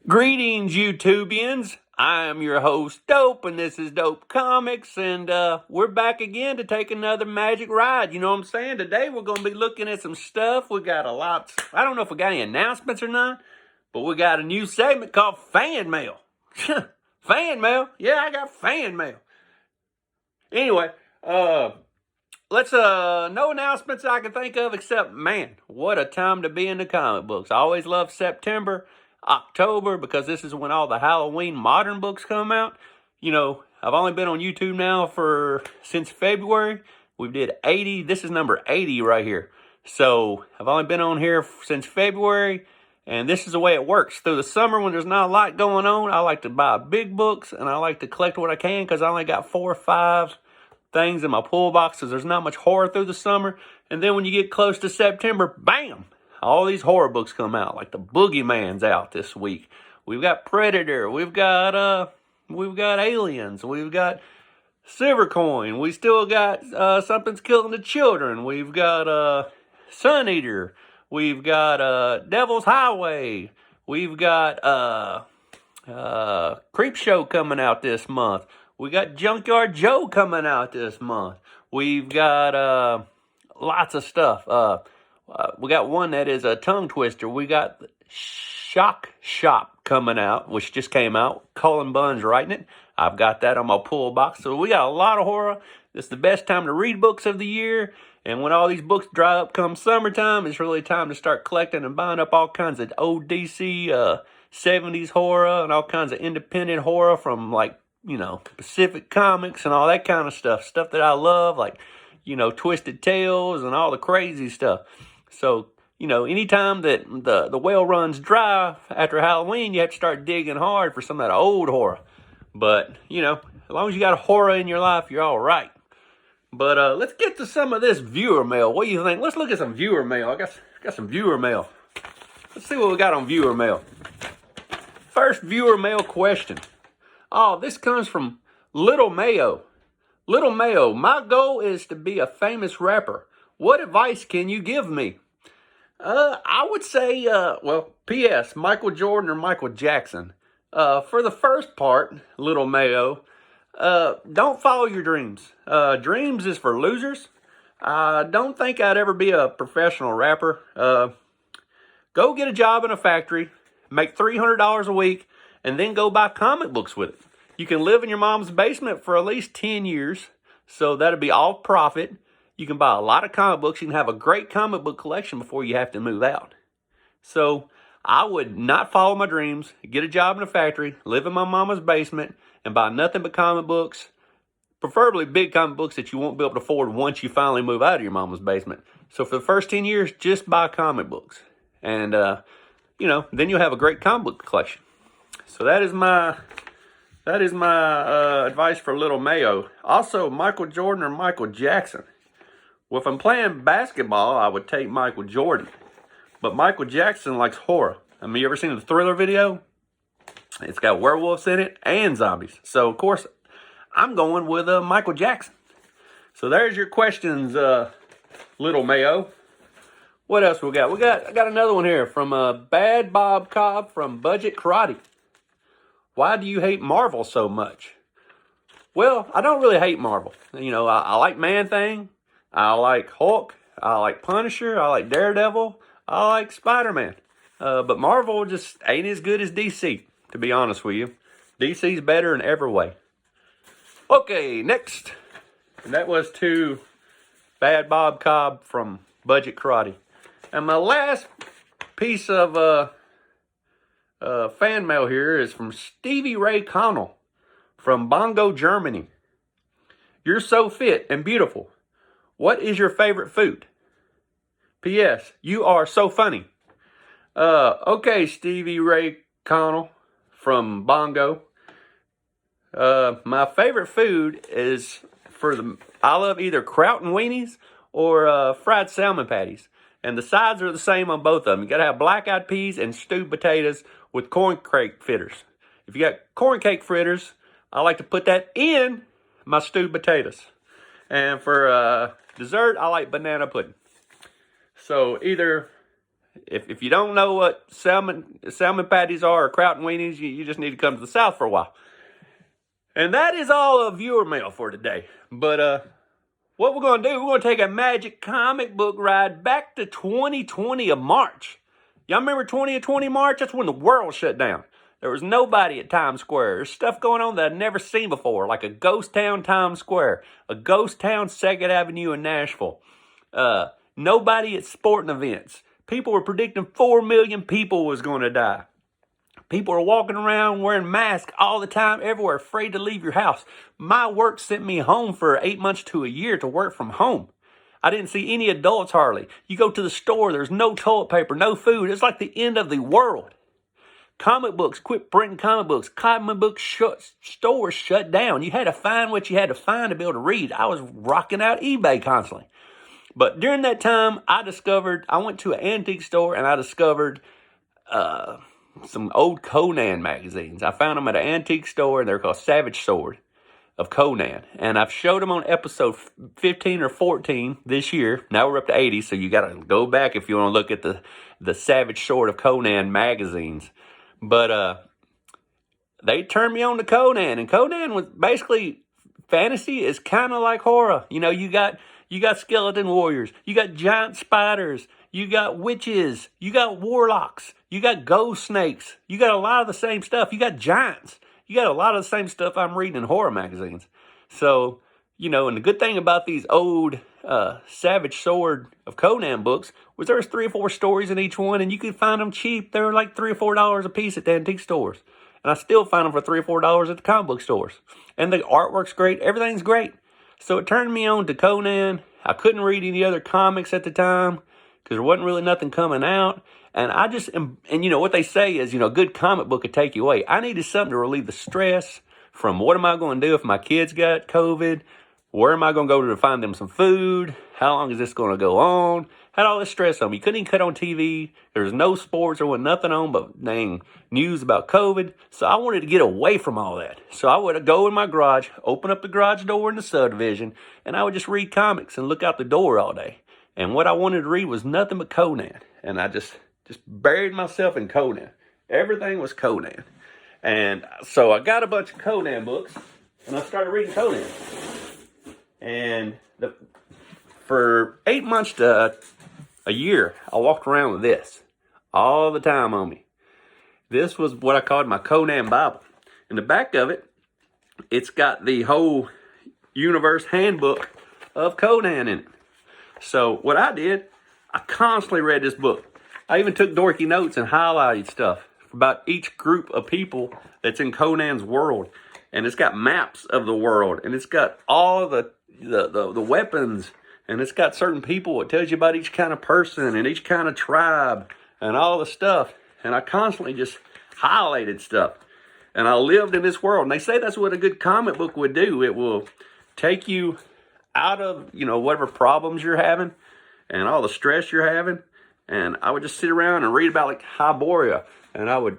Greetings, YouTubians. I am your host, Dope, and this is Dope Comics, and we're back again to take another magic ride. You know what I'm saying? Today we're going to be looking at some stuff. We got a lot. I don't know if we got any announcements or not, but we got a new segment called Fan Mail. Fan Mail? Yeah, I got fan mail. Anyway, let's no announcements I can think of except, man, what a time to be in the comic books. I always love September, October, because this is when all the Halloween modern books come out. You know, I've only been on YouTube now since February. We did 80. This is number 80 right here. So I've only been on here since February, and this is the way it works. Through the summer when there's not a lot going on, I like to buy big books, and I like to collect what I can because I only got 4 or 5 things in my pull boxes. There's not much horror through the summer. And then when you get close to September, bam! All these horror books come out, like the Boogeyman's out this week. We've got Predator. We've got Aliens. We've got Silvercoin. We still got Something's Killing the Children. We've got Sun Eater. We've got Devil's Highway. We've got Creep Show coming out this month. We got Junkyard Joe coming out this month. We've got lots of stuff. We got one that is a tongue twister. We got Shock Shop coming out, which just came out. Cullen Bunn's writing it. I've got that on my pull box. So we got a lot of horror. It's the best time to read books of the year. And when all these books dry up come summertime, it's really time to start collecting and buying up all kinds of old DC 70s horror and all kinds of independent horror from, like, you know, Pacific Comics and all that kind of stuff. Stuff that I love, like, you know, Twisted Tales and all the crazy stuff. So, you know, anytime that the well runs dry after Halloween, you have to start digging hard for some of that old horror. But, you know, as long as you got a horror in your life, you're all right. But let's get to some of this viewer mail. What do you think? Let's look at some viewer mail. I got some viewer mail. Let's see what we got on viewer mail. First viewer mail question. Oh, this comes from Little Mayo. Little Mayo, my goal is to be a famous rapper. What advice can you give me? I would say, well, P.S., Michael Jordan or Michael Jackson. For the first part, Little Mayo, don't follow your dreams. Dreams is for losers. I don't think I'd ever be a professional rapper. Go get a job in a factory, make $300 a week, and then go buy comic books with it. You can live in your mom's basement for at least 10 years, so that'll be all profit. You can buy a lot of comic books. You can have a great comic book collection before you have to move out. So I would not follow my dreams, get a job in a factory, live in my mama's basement, and buy nothing but comic books, preferably big comic books that you won't be able to afford once you finally move out of your mama's basement. So for the first 10 years, just buy comic books. And, you know, then you'll have a great comic book collection. So that is my advice for Little Mayo. Also, Michael Jordan or Michael Jackson. Well, if I'm playing basketball, I would take Michael Jordan. But Michael Jackson likes horror. I mean, you ever seen the Thriller video? It's got werewolves in it and zombies. So, of course, I'm going with Michael Jackson. So there's your questions, Little Mayo. What else we got? I got another one here from Bad Bob Cobb from Budget Karate. Why do you hate Marvel so much? Well, I don't really hate Marvel. You know, I like Man-Thing. I like Hulk. I like Punisher. I like Daredevil. I like Spider-Man. But Marvel just ain't as good as DC, to be honest with you. DC's better in every way. Okay, next. And that was to Bad Bob Cobb from Budget Karate. And my last piece of fan mail here is from Stevie Ray Connell from Bongo, Germany. You're so fit and beautiful. What is your favorite food? P.S. You are so funny. Okay, Stevie Ray Connell from Bongo. My favorite food is I love either kraut and weenies or fried salmon patties. And the sides are the same on both of them. You got to have black-eyed peas and stewed potatoes with corn cake fritters. If you got corn cake fritters, I like to put that in my stewed potatoes. And for dessert, I like banana pudding. So either if you don't know what salmon patties are or kraut and weenies, you just need to come to the South for a while. And that is all of viewer mail for today. But what we're going to do, we're going to take a magic comic book ride back to 2020 of March. Y'all remember 2020 March? That's when the world shut down. There was nobody at Times Square. There's stuff going on that I'd never seen before, like a ghost town Times Square, a ghost town 2nd Avenue in Nashville. Nobody at sporting events. People were predicting 4 million people was going to die. People are walking around wearing masks all the time, everywhere, afraid to leave your house. My work sent me home for 8 months to a year to work from home. I didn't see any adults hardly. You go to the store, there's no toilet paper, no food. It's like the end of the world. Comic books, quit printing comic books. Comic book stores shut down. You had to find what you had to find to be able to read. I was rocking out eBay constantly. But during that time, I went to an antique store and I discovered some old Conan magazines. I found them at an antique store, and they're called Savage Sword of Conan. And I've showed them on episode 15 or 14 this year. Now we're up to 80, so you got to go back if you want to look at the Savage Sword of Conan magazines. But they turned me on to Conan, and Conan was basically fantasy is kind of like horror. You know, you got skeleton warriors, you got giant spiders, you got witches, you got warlocks, you got ghost snakes, you got a lot of the same stuff. You got giants, you got a lot of the same stuff I'm reading in horror magazines. So, you know, and the good thing about these old Savage Sword of Conan books was there's 3 or 4 stories in each one, and you could find them cheap. They're like $3 or $4 a piece at the antique stores. And I still find them for $3 or $4 at the comic book stores. And the artwork's great. Everything's great. So it turned me on to Conan. I couldn't read any other comics at the time because there wasn't really nothing coming out. And and you know, what they say is, you know, a good comic book could take you away. I needed something to relieve the stress from what am I going to do if my kids got COVID? Where am I going to go to find them some food? How long is this going to go on? Had all this stress on me. Couldn't even cut on TV. There was no sports. There was nothing on but dang news about COVID. So I wanted to get away from all that. So I would go in my garage, open up the garage door in the subdivision, and I would just read comics and look out the door all day. And what I wanted to read was nothing but Conan. And I just buried myself in Conan. Everything was Conan. And so I got a bunch of Conan books, and I started reading Conan. And for 8 months to a year, I walked around with this all the time on me. This was what I called my Conan Bible. In the back of it, it's got the whole universe handbook of Conan in it. So what I did, I constantly read this book. I even took dorky notes and highlighted stuff about each group of people that's in Conan's world. And it's got maps of the world, and it's got all the weapons, and it's got certain people. It tells you about each kind of person and each kind of tribe and all the stuff. And I constantly just highlighted stuff. And I lived in this world. And they say that's what a good comic book would do. It will take you out of, you know, whatever problems you're having and all the stress you're having. And I would just sit around and read about like Hyboria, and I would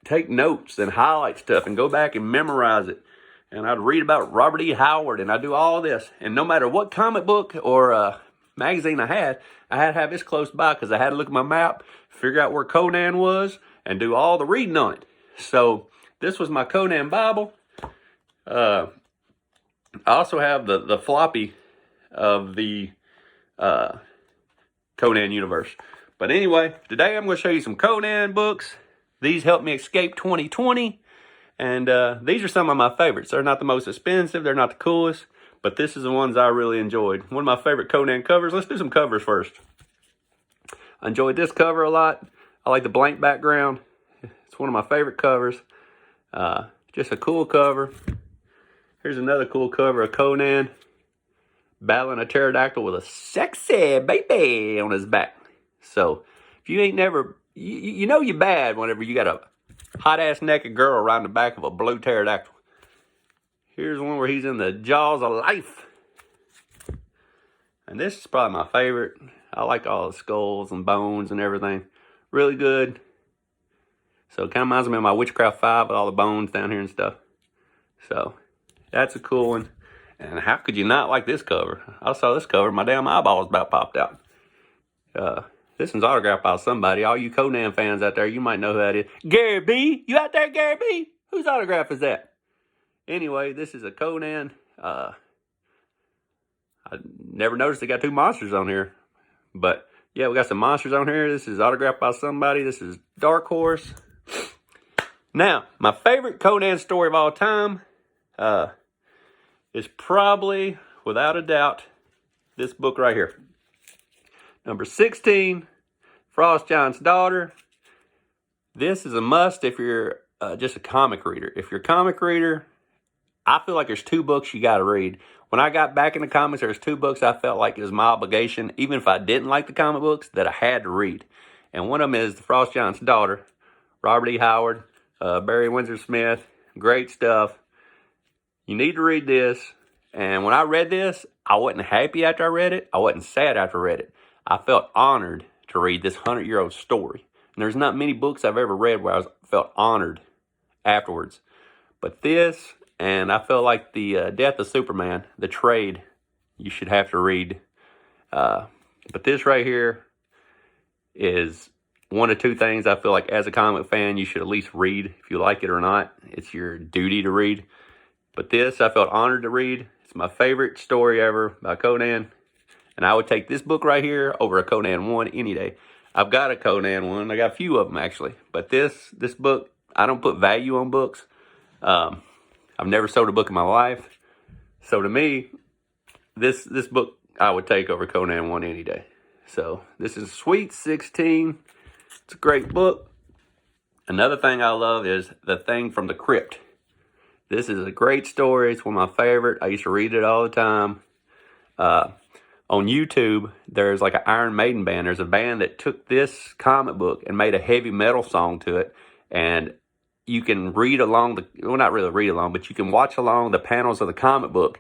take notes and highlight stuff and go back and memorize it. And I'd read about Robert E. Howard, and I'd do all this. And no matter what comic book or magazine I had to have this close by because I had to look at my map, figure out where Conan was, and do all the reading on it. So this was my Conan Bible. I also have the floppy of the Conan universe. But anyway, today I'm going to show you some Conan books. These helped me escape 2020. And these are some of my favorites. They're not the most expensive. They're not the coolest. But this is the ones I really enjoyed. One of my favorite Conan covers. Let's do some covers first. I enjoyed this cover a lot. I like the blank background. It's one of my favorite covers. Just a cool cover. Here's another cool cover of Conan battling a pterodactyl with a sexy baby on his back. So if you ain't never, you know you're bad whenever you got a hot-ass naked girl riding the back of a blue pterodactyl. Here's one where he's in the jaws of life. And this is probably my favorite. I like all the skulls and bones and everything. Really good. So it kind of reminds me of my Witchcraft 5 with all the bones down here and stuff. So that's a cool one. And how could you not like this cover? I saw this cover, my damn eyeballs about popped out. This one's autographed by somebody. All you Conan fans out there, you might know who that is. Gary B. You out there, Gary B? Whose autograph is that? Anyway, this is a Conan. I never noticed they got 2 monsters on here. But, yeah, we got some monsters on here. This is autographed by somebody. This is Dark Horse. Now, my favorite Conan story of all time is probably, without a doubt, this book right here. Number 16, Frost Giant's Daughter. This is a must if you're just a comic reader. If you're a comic reader, I feel like there's 2 books you got to read. When I got back into comics, there's 2 books I felt like it was my obligation, even if I didn't like the comic books, that I had to read. And one of them is The Frost Giant's Daughter, Robert E. Howard, Barry Windsor Smith. Great stuff. You need to read this. And when I read this, I wasn't happy after I read it. I wasn't sad after I read it. I felt honored to read this 100-year-old story. And there's not many books I've ever read where I felt honored afterwards. But this, and I felt like the Death of Superman, the trade, you should have to read. But this right here is one of 2 things I feel like as a comic fan you should at least read. If you like it or not, it's your duty to read. But this, I felt honored to read. It's my favorite story ever by Conan. And I would take this book right here over a Conan 1 any day. I've got a Conan 1. I got a few of them, actually. But this book, I don't put value on books. I've never sold a book in my life. So to me, this book I would take over Conan 1 any day. So this is Sweet 16. It's a great book. Another thing I love is The Thing from the Crypt. This is a great story. It's one of my favorite. I used to read it all the time. On YouTube, there's like an Iron Maiden band. There's a band that took this comic book and made a heavy metal song to it. And you can read along, well, not really read along, but you can watch along the panels of the comic book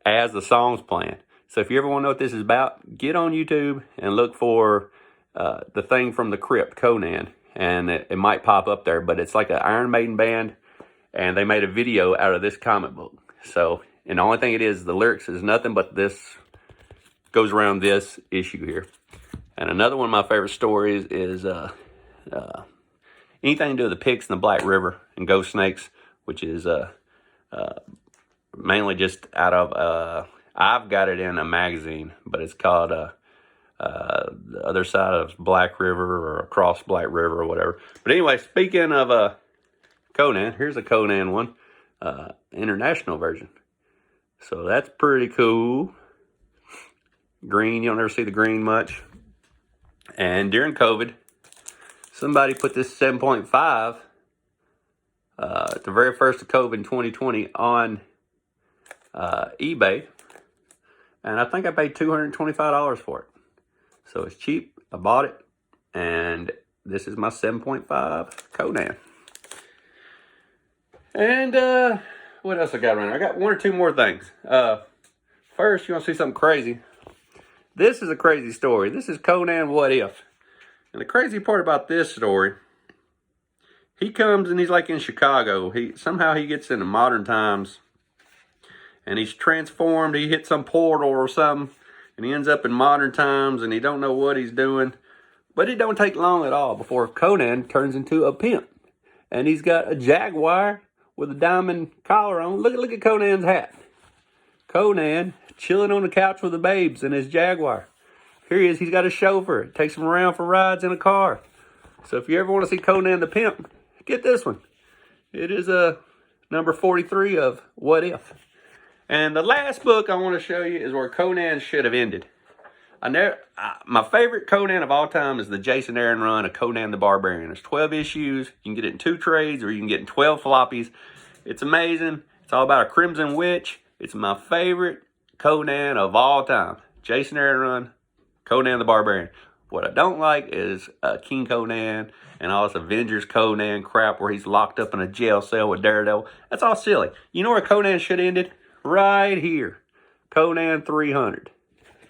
as the song's playing. So if you ever want to know what this is about, get on YouTube and look for The Thing from the Crypt, Conan. And it might pop up there, but it's like an Iron Maiden band. And they made a video out of this comic book. So, and the only thing it is, the lyrics is nothing but this goes around this issue here. And another one of my favorite stories is anything to do with the pigs in the Black River and ghost snakes, which is mainly just out of, I've got it in a magazine, but it's called The Other Side of Black River or Across Black River or whatever. But anyway, speaking of Conan, here's a Conan one, international version. So that's pretty cool. Green, you don't ever see the green much. And during COVID, somebody put this 7.5 at the very first of COVID in 2020 on eBay. And I think I paid $225 for it. So it's cheap. I bought it. And this is my 7.5 Conan. And what else I got around here? I got 1 or 2 more things. First, you want to see something crazy? This is a crazy story. This is Conan What If. And the crazy part about this story, he comes and he's like in Chicago. Somehow he gets into modern times and he's transformed. He hits some portal or something and he ends up in modern times and he don't know what he's doing. But it don't take long at all before Conan turns into a pimp. And he's got a jaguar with a diamond collar on. Look at Conan's hat. Conan chilling on the couch with the babes and his jaguar. Here he is. He's got a chauffeur. It takes him around for rides in a car. So if you ever want to see Conan the Pimp, get this one. It is number 43 of What If. And the last book I want to show you is where Conan should have ended. My favorite Conan of all time is the Jason Aaron run of Conan the Barbarian. There's 12 issues. You can get it in 2 trades or you can get it in 12 floppies. It's amazing. It's all about a Crimson Witch. It's my favorite Conan of all time. Jason Aaron run, Conan the Barbarian. What I don't like is King Conan and all this Avengers Conan crap where he's locked up in a jail cell with Daredevil. That's all silly. You know where Conan should have ended? Right here. Conan 300.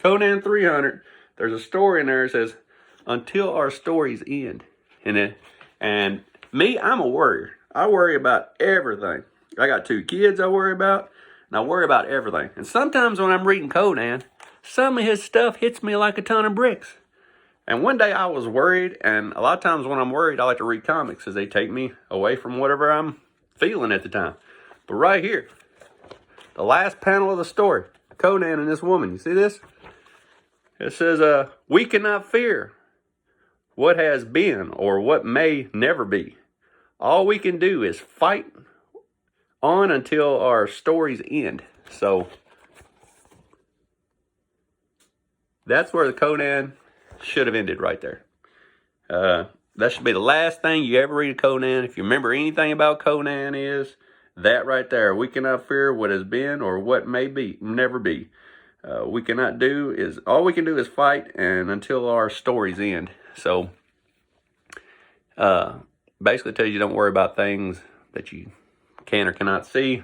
Conan 300, there's a story in there that says, until our stories end. And me, I'm a worrier. I worry about everything. I got 2 kids I worry about, and I worry about everything. And sometimes when I'm reading Conan, some of his stuff hits me like a ton of bricks. And one day I was worried, and a lot of times when I'm worried, I like to read comics as they take me away from whatever I'm feeling at the time. But right here, the last panel of the story, Conan and this woman, you see this? It says, we cannot fear what has been or what may never be. All we can do is fight on until our stories end. So that's where the Conan should have ended right there. That should be the last thing you ever read of Conan. If you remember anything about Conan, is that right there. We cannot fear what has been or what may be, never be. All we can do is fight, and until our stories end. So basically tells you don't worry about things that you can or cannot see.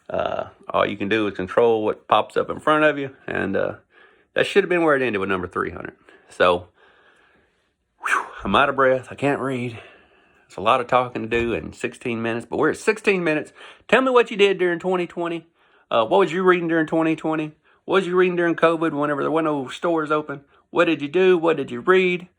All you can do is control what pops up in front of you, and that should have been where it ended with number 300. So I'm out of breath. I can't read. It's a lot of talking to do in 16 minutes, but we're at 16 minutes. Tell me what you did during 2020. What was you reading during 2020? What was you reading during COVID whenever there were no stores open? What did you do? What did you read?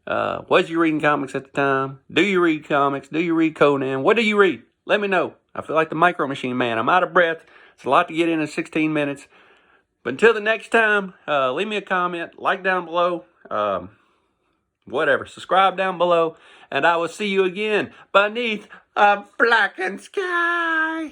Was you reading comics at the time? Do you read comics? Do you read Conan? What do you read? Let me know. I feel like the Micro Machine Man. I'm out of breath. It's a lot to get in 16 minutes. But until the next time, leave me a comment, like down below, whatever. Subscribe down below, and I will see you again beneath a blackened sky.